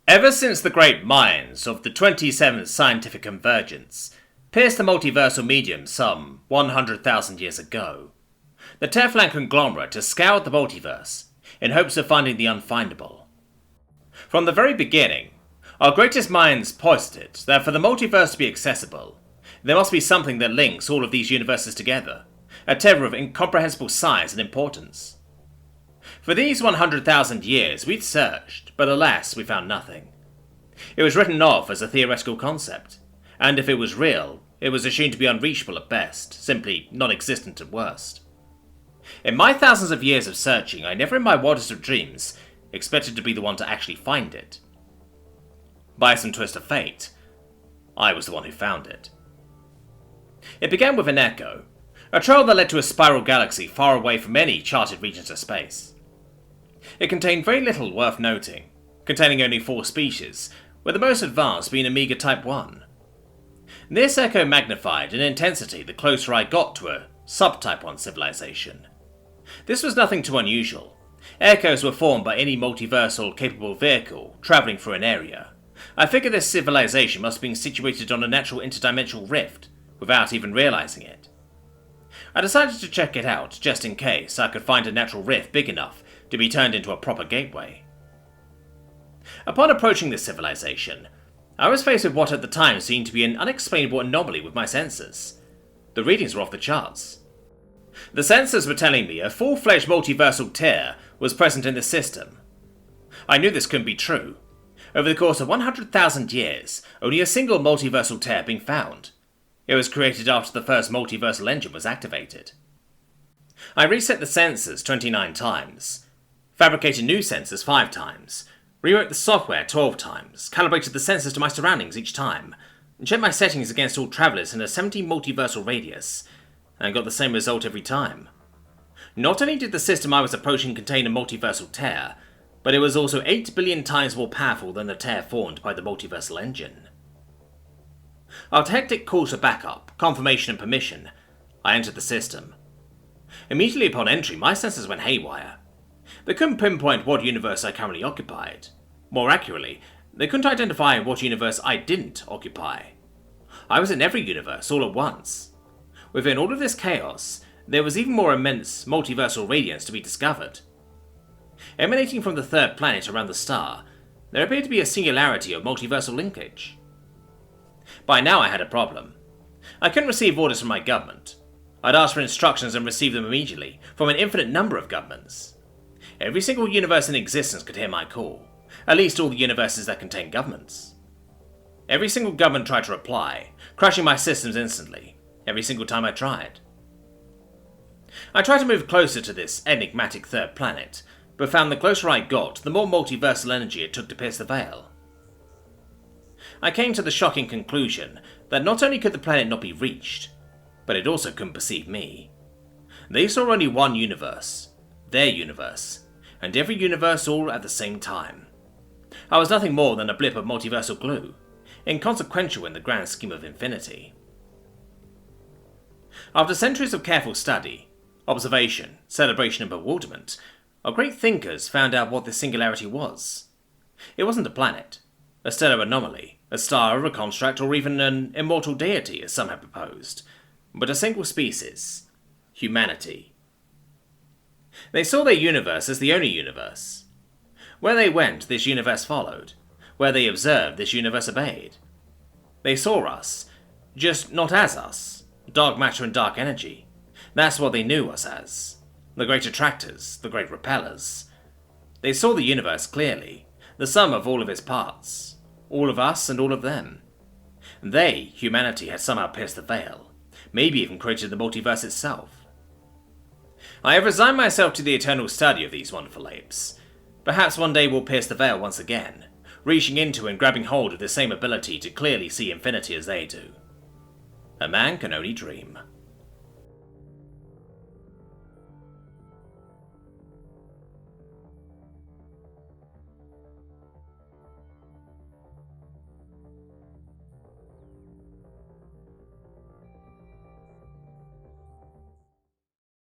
Ever since the great minds of the 27th Scientific Convergence pierced the multiversal medium some 100,000 years ago, the Teflon conglomerate has scoured the multiverse in hopes of finding the unfindable. From the very beginning, our greatest minds posited that for the multiverse to be accessible, there must be something that links all of these universes together, a tether of incomprehensible size and importance. For these 100,000 years we'd searched, but alas we found nothing. It was written off as a theoretical concept, and if it was real, it was assumed to be unreachable at best, simply non-existent at worst. In my thousands of years of searching, I never in my wildest of dreams expected to be the one to actually find it. By some twist of fate, I was the one who found it. It began with an echo, a trail that led to a spiral galaxy far away from any charted regions of space. It contained very little worth noting, containing only 4 species, with the most advanced being Omega Type 1. This echo magnified in intensity the closer I got to a Subtype 1 civilization. This was nothing too unusual. Echoes were formed by any multiversal capable vehicle travelling through an area. I figured this civilization must have been situated on a natural interdimensional rift, without even realising it. I decided to check it out, just in case I could find a natural rift big enough to be turned into a proper gateway. Upon approaching this civilization, I was faced with what at the time seemed to be an unexplainable anomaly with my sensors. The readings were off the charts. The sensors were telling me a full-fledged multiversal tear was present in the system. I knew this couldn't be true. Over the course of 100,000 years, only a single multiversal tear had been found. It was created after the first multiversal engine was activated. I reset the sensors 29 times, fabricated new sensors 5 times, rewrote the software 12 times, calibrated the sensors to my surroundings each time, and checked my settings against all travellers in a 70 multiversal radius, and got the same result every time. Not only did the system I was approaching contain a multiversal tear, but it was also 8 billion times more powerful than the tear formed by the multiversal engine. After hectic calls for backup, confirmation and permission, I entered the system. Immediately upon entry, my sensors went haywire. They couldn't pinpoint what universe I currently occupied. More accurately, they couldn't identify what universe I didn't occupy. I was in every universe all at once. Within all of this chaos, there was even more immense multiversal radiance to be discovered. Emanating from the third planet around the star, there appeared to be a singularity of multiversal linkage. By now I had a problem. I couldn't receive orders from my government. I'd ask for instructions and receive them immediately, from an infinite number of governments. Every single universe in existence could hear my call, at least all the universes that contain governments. Every single government tried to reply, crashing my systems instantly, every single time I tried. I tried to move closer to this enigmatic third planet, but found the closer I got, the more multiversal energy it took to pierce the veil. I came to the shocking conclusion that not only could the planet not be reached, but it also couldn't perceive me. They saw only one universe, their universe, and every universe all at the same time. I was nothing more than a blip of multiversal glue, inconsequential in the grand scheme of infinity. After centuries of careful study, observation, celebration and bewilderment, our great thinkers found out what this singularity was. It wasn't a planet, a stellar anomaly, a star, a construct, or even an immortal deity, as some had proposed, but a single species, humanity. They saw their universe as the only universe. Where they went, this universe followed. Where they observed, this universe obeyed. They saw us, just not as us, dark matter and dark energy. That's what they knew us as. The great attractors, the great repellers. They saw the universe clearly, the sum of all of its parts, all of us and all of them. They, humanity, had somehow pierced the veil, maybe even created the multiverse itself. I have resigned myself to the eternal study of these wonderful apes. Perhaps one day we'll pierce the veil once again, reaching into and grabbing hold of the same ability to clearly see infinity as they do. A man can only dream.